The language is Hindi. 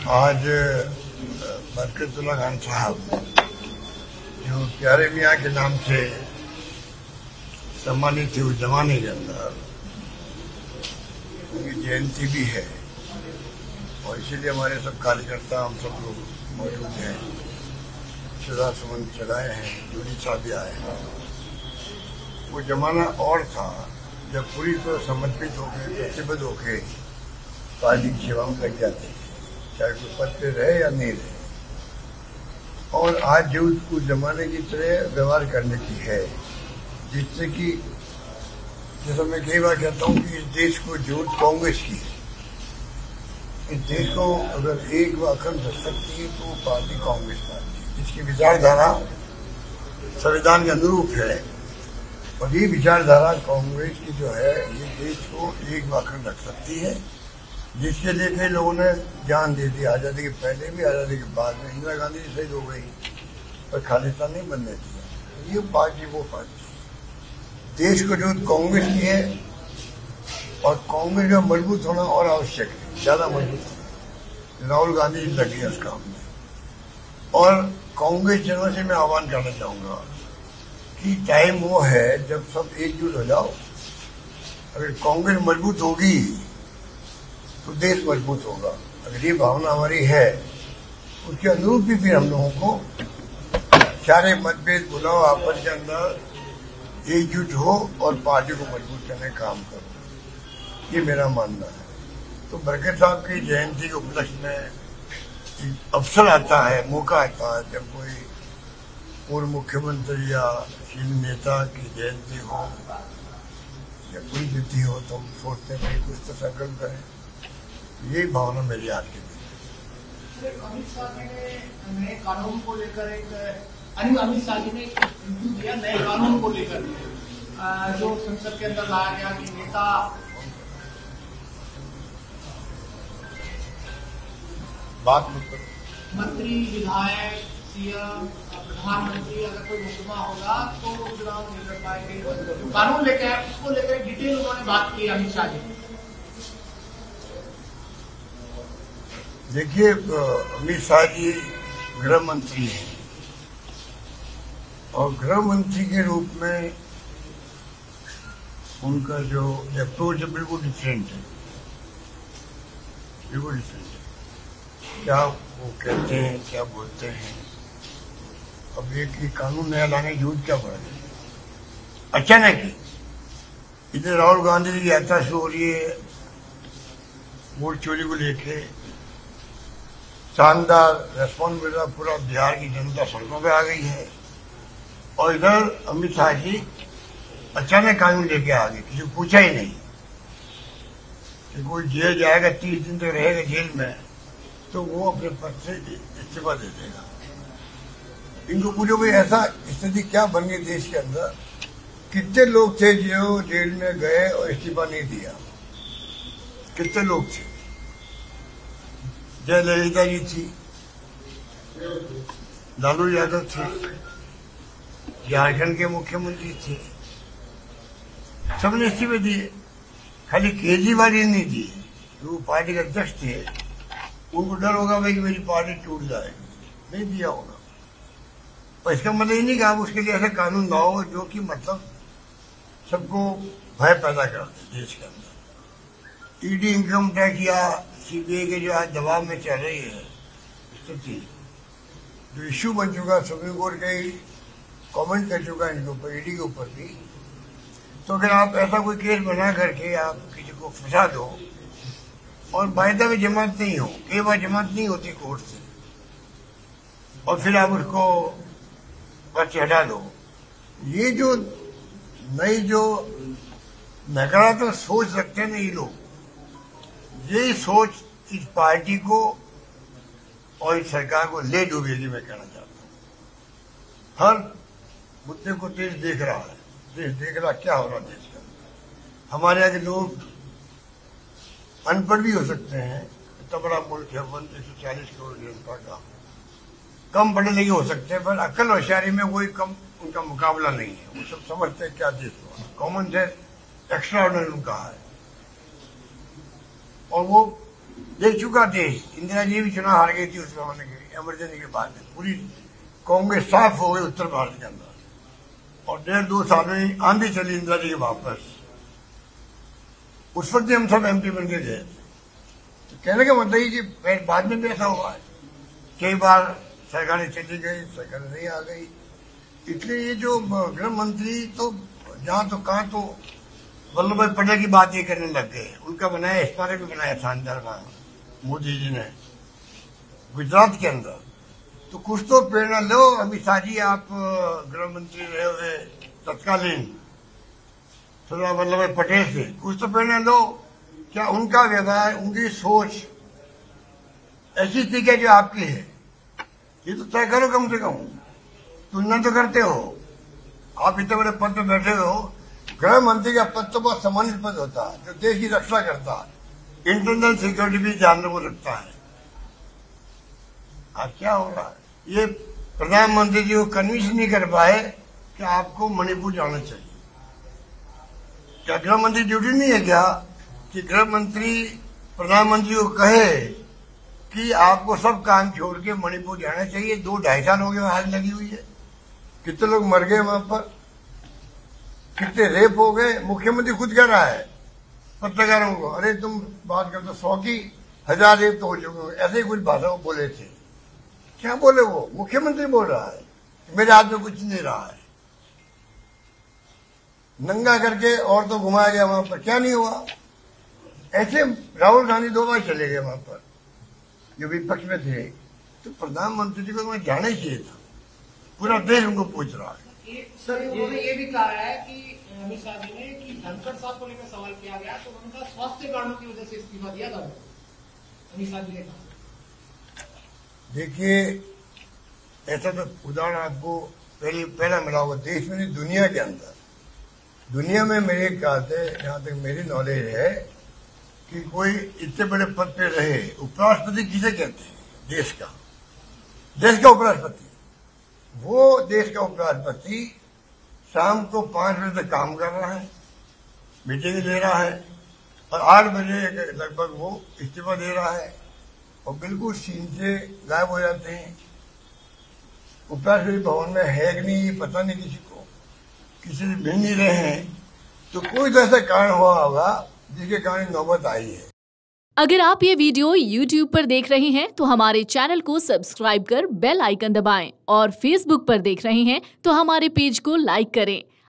आज बरकतुल्लाह खान साहब जो प्यारे मियाँ के नाम से सम्मानित थे उस जमाने के अंदर, उनकी जयंती भी है और इसीलिए हमारे सब कार्यकर्ता हम सब लोग मौजूद हैं। श्रद्धा सुमन चढ़ाए हैं, जूली साहब भी आए हैं। वो जमाना और था जब पूरी तरह समर्पित होकर प्रतिबद्ध होकर पार्टी की सेवा में लग जाते थे, चाहे कोई पद पे रहे या नहीं रहे। और आज जो उस जमाने की तरह व्यवहार करने की है, जिससे कि जैसा मैं कई बार कहता हूँ कि इस देश को जरूरत कांग्रेस की है। इस देश को अगर एक व अखंड रख सकती है तो पार्टी कांग्रेस पार्टी, जिसकी विचारधारा संविधान के अनुरूप है। और ये विचारधारा कांग्रेस की जो है, ये देश को एक व अखंड रख सकती है, जिसके लिए कई लोगों ने जान दे दी। आज़ादी के पहले भी, आज़ादी के बाद में इंदिरा गांधी शहीद हो गई पर खालिस्तान नहीं बनने दिया। ये पार्टी वो पार्टी देश को जो कांग्रेस की है, और कांग्रेस का मजबूत होना और आवश्यक है, ज्यादा मजबूत होना। राहुल गांधी लगे उस काम में। और कांग्रेस जनों से मैं आह्वान करना चाहूंगा कि टाइम वो है जब सब एकजुट हो जाओ। अगर कांग्रेस मजबूत होगी तो देश मजबूत होगा। अगर ये भावना हमारी है, उसके अनुरूप भी फिर हम लोगों को सारे मतभेद बुलाओ, आपस के अंदर एकजुट हो और पार्टी को मजबूत करने का काम करो। ये मेरा मानना है। तो बरकत साहब की जयंती के उपलक्ष्य में अवसर आता है, मौका आता है, जब कोई पूर्व मुख्यमंत्री या सीनियर नेता की जयंती हो या कोई तिथि हो, तो हम सोचते हैं कुछ तो संकल्प करें। यही भावना मेरी आज की थी। अमित शाह जी ने नए कानून को लेकर अमित शाह जी ने दिया नए कानून को लेकर जो संसद के अंदर लाया गया कि नेता बात मत करो। मंत्री, विधायक, सीएम, प्रधानमंत्री अगर कोई मुकदमा होगा तो चुनाव नहीं कर पाएंगे। कानून लेकर उसको लेकर डिटेल उन्होंने बात की अमित शाह जी। देखिए, अमित शाह जी गृह मंत्री हैं और गृह मंत्री के रूप में उनका जो अप्रोच है बिल्कुल डिफरेंट है, बिल्कुल डिफरेंट है। क्या वो कहते हैं, क्या बोलते हैं। अब एक कानून नया लाने की जरूरत क्या पड़ रही है अचानक ही। इधर राहुल गांधी की यात्रा शुरू हो रही है वोट चोरी को लेके, शानदार रेस्पॉन्स मिल रहा, पूरा बिहार की जनता सड़कों पे आ गई है। और इधर अमित शाह जी अचानक कानून लेके आ गए, किसी को पूछा ही नहीं कि कोई जेल जाएगा, 30 दिन तक रहेगा जेल में, तो वो अपने पद से इस्तीफा दे देगा। इनको पूछो भाई ऐसा स्थिति क्या बन गई देश के अंदर। कितने लोग थे जो जेल में गए और इस्तीफा नहीं दिया, कितने लोग थे। जयललिता जी थी, लालू यादव थे, झारखंड के मुख्यमंत्री थे, सबने इस्तीफे दिए। खाली केजरीवाल ही नहीं दिए, जो पार्टी के अध्यक्ष थे, उनको डर होगा भाई कि मेरी पार्टी टूट जाएगी, नहीं दिया होगा। पर इसका मतलब ये नहीं कि आप उसके लिए ऐसा कानून लाओ जो कि मतलब सबको भय पैदा कर दे देश के अंदर। ईडी, इनकम टैक्स या सीबीआई के जो आज दबाव में चल रही है स्थिति, जो इश्यू बन चुका, सुप्रीम कोर्ट का ही कमेंट कर चुका है इनके ऊपर, ईडी के ऊपर भी। तो अगर आप ऐसा कोई केस बना करके आप किसी को फंसा दो और वायदा में जमानत नहीं हो, कई बार जमानत नहीं होती कोर्ट से, और फिर आप उसको पद से हटा दो, ये जो नई जो नकारात्मक सोच रखते हैं ना ये लोग, यही सोच इस पार्टी को और इस सरकार को ले डूबेगी। मैं कहना चाहता हूं हर मुद्दे को देश देख रहा है, देश देख रहा क्या हो रहा है देश के अंदर। हमारे यहाँ के लोग अनपढ़ भी हो सकते हैं, इतना बड़ा मुल्क है, 140 करोड़ जनता का, कम पढ़े लिखे हो सकते हैं, पर अक्ल होशियारी में कोई कम उनका मुकाबला नहीं है। वो सब समझते हैं क्या देश हुआ, कॉमन सेंस एक्स्ट्रा ऑर्डिनरी उनका है। और वो देख चुका देश। इंदिरा जी भी चुनाव हार गई थी उस जमाने के इमरजेंसी के बाद में। पूरी कांग्रेस साफ हो गई उत्तर भारत के अंदर, और 1.5-2 साल में आंधी चली इंदिरा जी के वापस। उस वक्त भी हम सब एमपी बन के गए। तो कहने का मतलब कि बाद में भी ऐसा हुआ है, कई बार सरकारें चली गई, सरकारें नहीं आ गई। इसलिए ये जो गृह मंत्री तो जहां तो कहां तो वल्लभ भाई पटेल की बात ये करने लग गए। उनका बनाया स्मारक भी बनाया था अंदर में मोदी जी ने गुजरात के अंदर। तो कुछ तो प्रेरणा लो। अमित शाह जी आप गृह मंत्री रहे हुए तत्कालीन सरदार वल्लभ भाई पटेल से, कुछ तो प्रेरणा लो। क्या उनका व्यवहार, उनकी सोच ऐसी थी क्या जो आपकी है? ये तो तय करो कम से कम, तुलना तो करते हो। आप इतने बड़े पद पे बैठे हो, गृह मंत्री का पद तो बहुत सम्मानित पद होता है, जो देश की रक्षा करता है, इंटरनल सिक्योरिटी भी ध्यान में रखता है। आज क्या हो रहा है? ये प्रधानमंत्री जी को कन्विंस नहीं कर पाए कि आपको मणिपुर जाना चाहिए। क्या गृह मंत्री ड्यूटी नहीं है क्या कि गृह मंत्री प्रधानमंत्री को कहे कि आपको सब काम छोड़ के मणिपुर जाना चाहिए? 2-2.5 साल हो गए आग लगी हुई है, कितने लोग मर गए वहां पर, कितने रेप हो गए। मुख्यमंत्री खुद कह रहा है पत्रकारों को, अरे तुम बात करते 100 की 1000 रेप तो हो चुके। ऐसे ही कुछ भाषा वो बोले थे। क्या बोले वो? मुख्यमंत्री बोल रहा है मेरे हाथ में कुछ नहीं रहा है। नंगा करके और तो घुमाया गया वहां पर, क्या नहीं हुआ। ऐसे राहुल गांधी 2 बार चले गए वहां पर जो विपक्ष में थे। तो प्रधानमंत्री जी को मैं जाना ही चाहिए था। पूरा देश उनको पूछ रहा है। सर उन्होंने ये भी कहा है कि अमित शाह जी ने कि धनखड़ साहब को लेकर सवाल किया गया तो उनका स्वास्थ्य कारणों की वजह से इस्तीफा दिया था, अमित शाह जी ने कहा। देखिए, ऐसा तो उदाहरण आपको पहला मिला होगा देश में नहीं, दुनिया के अंदर। दुनिया में मेरे ख्याल से, जहां तक मेरी नॉलेज है, कि कोई इतने बड़े पद पे रहे। उपराष्ट्रपति किसे कहते हैं? देश का उपराष्ट्रपति। वो देश का उपराष्ट्रपति शाम को 5 बजे तक काम कर रहा है, मीटिंग ले रहा है, और 8 बजे लगभग वो इस्तीफा दे रहा है, और बिल्कुल सीन से गायब हो जाते हैं। उपराष्ट्रपति भवन में है कि नहीं पता नहीं किसी को, किसी से मिल नहीं रहे हैं। तो कोई तो ऐसा कारण हुआ होगा जिसके कारण नौबत आई है। अगर आप ये वीडियो YouTube पर देख रहे हैं तो हमारे चैनल को सब्सक्राइब कर बेल आइकन दबाएं, और Facebook पर देख रहे हैं तो हमारे पेज को लाइक करें।